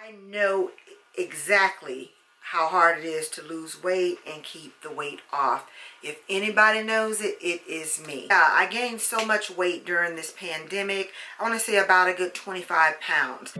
I know exactly how hard it is to lose weight and keep the weight off. If anybody knows it, it is me. I gained so much weight during this pandemic. I want to say about a good 25 pounds.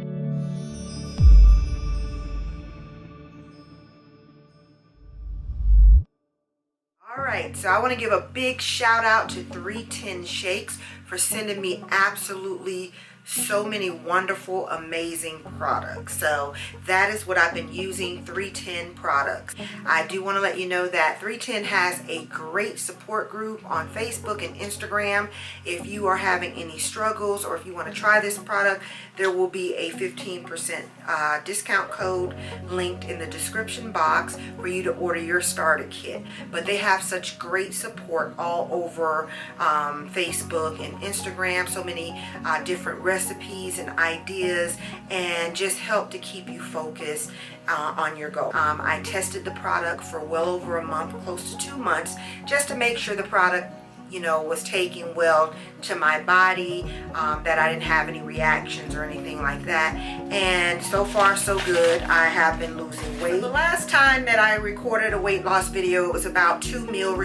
Alright, so I want to give a big shout out to 310 Shakes for sending me absolutely so many wonderful, amazing products. So that is what I've been using, 310 products. I do want to let you know that 310 has a great support group on Facebook and Instagram. If you are having any struggles or if you want to try this product, there will be a 15% discount code linked in the description box for you to order your starter kit. But they have such great support all over Facebook and Instagram, so many different recipes and ideas, and just help to keep you focused on your goal. I tested the product for well over a month, close to 2 months, just to make sure the product, you know, was taking well to my body, that I didn't have any reactions or anything like that. And so far so good. I have been losing weight. The last time that I recorded a weight loss video, it was about 2 meal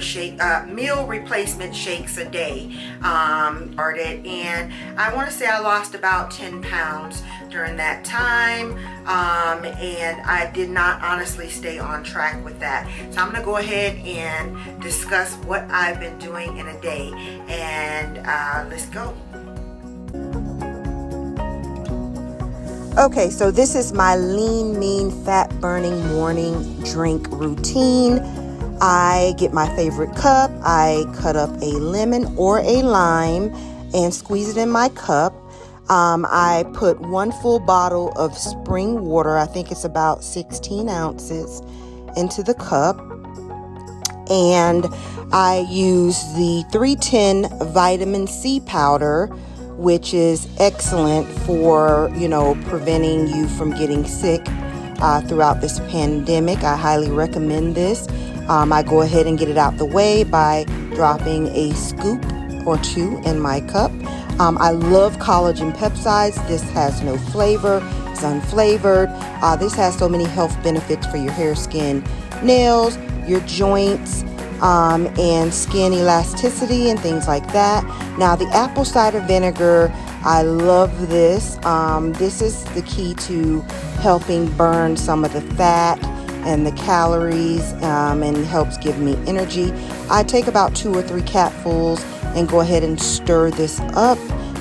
replacement shakes a day. And I want to say I lost about 10 pounds during that time, and I did not honestly stay on track with that. So I'm going to go ahead and discuss what I've been doing in a day, and let's go. Okay, so this is my lean, mean, fat burning morning drink routine. I get my favorite cup, I cut up a lemon or a lime and squeeze it in my cup. I put 1 full bottle of spring water, I think it's about 16 ounces, into the cup. And I use the 310 vitamin C powder, which is excellent for, you know, preventing you from getting sick throughout this pandemic. I highly recommend this. I go ahead and get it out the way by dropping a scoop or 2 in my cup. I love collagen peptides. This has no flavor. It's unflavored. This has so many health benefits for your hair, skin, nails, your joints, and skin elasticity and things like that. Now, the apple cider vinegar, I love this. This is the key to helping burn some of the fat and the calories, and helps give me energy. I take about 2 or 3 capfuls and go ahead and stir this up.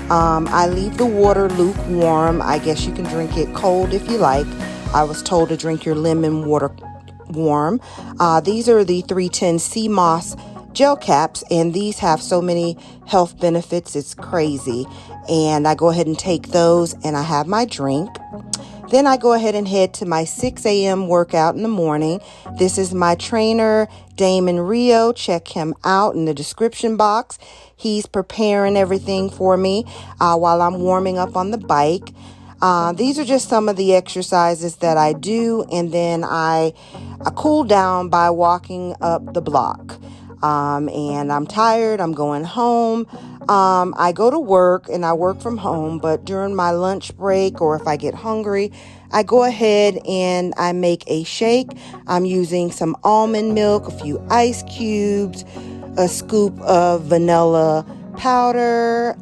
I leave the water lukewarm. I guess you can drink it cold if you like. I was told to drink your lemon water warm. These are the 310 sea moss gel caps, and these have so many health benefits, it's crazy. And I go ahead and take those, and I have my drink. Then I go ahead and head to my 6 a.m. workout in the morning. This is my trainer, Damon Rio. Check him out in the description box. He's preparing everything for me while I'm warming up on the bike. These are just some of the exercises that I do, and then I cool down by walking up the block. And I'm tired, I'm going home. I go to work and I work from home, but during my lunch break or if I get hungry, I go ahead and I make a shake. I'm using some almond milk, a few ice cubes, a scoop of vanilla powder,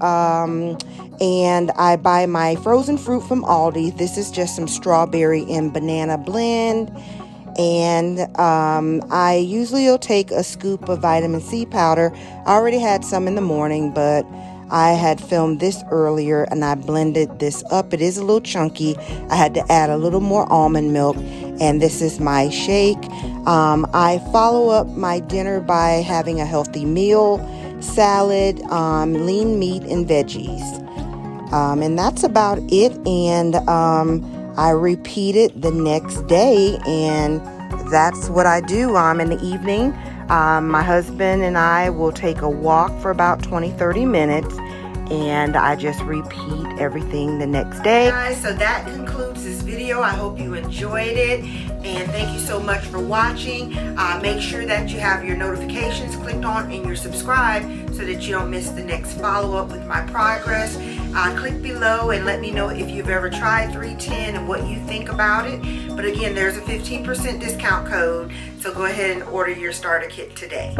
and I buy my frozen fruit from Aldi. This is just some strawberry and banana blend. And I usually will take a scoop of vitamin C powder. I already had some in the morning, but I had filmed this earlier and I blended this up. It is a little chunky. I had to add a little more almond milk, and this is my shake. I follow up my dinner by having a healthy meal, salad, lean meat, and veggies. And that's about it. And I repeat it the next day, and that's what I do. In the evening, my husband and I will take a walk for about 20-30 minutes, and I just repeat everything the next day. Guys, so that concludes this video. I hope you enjoyed it, and thank you so much for watching. Make sure that you have your notifications clicked on and you're subscribed so that you don't miss the next follow-up with my progress. Click below and let me know if you've ever tried 310 and what you think about it. But again, there's a 15% discount code, so go ahead and order your starter kit today.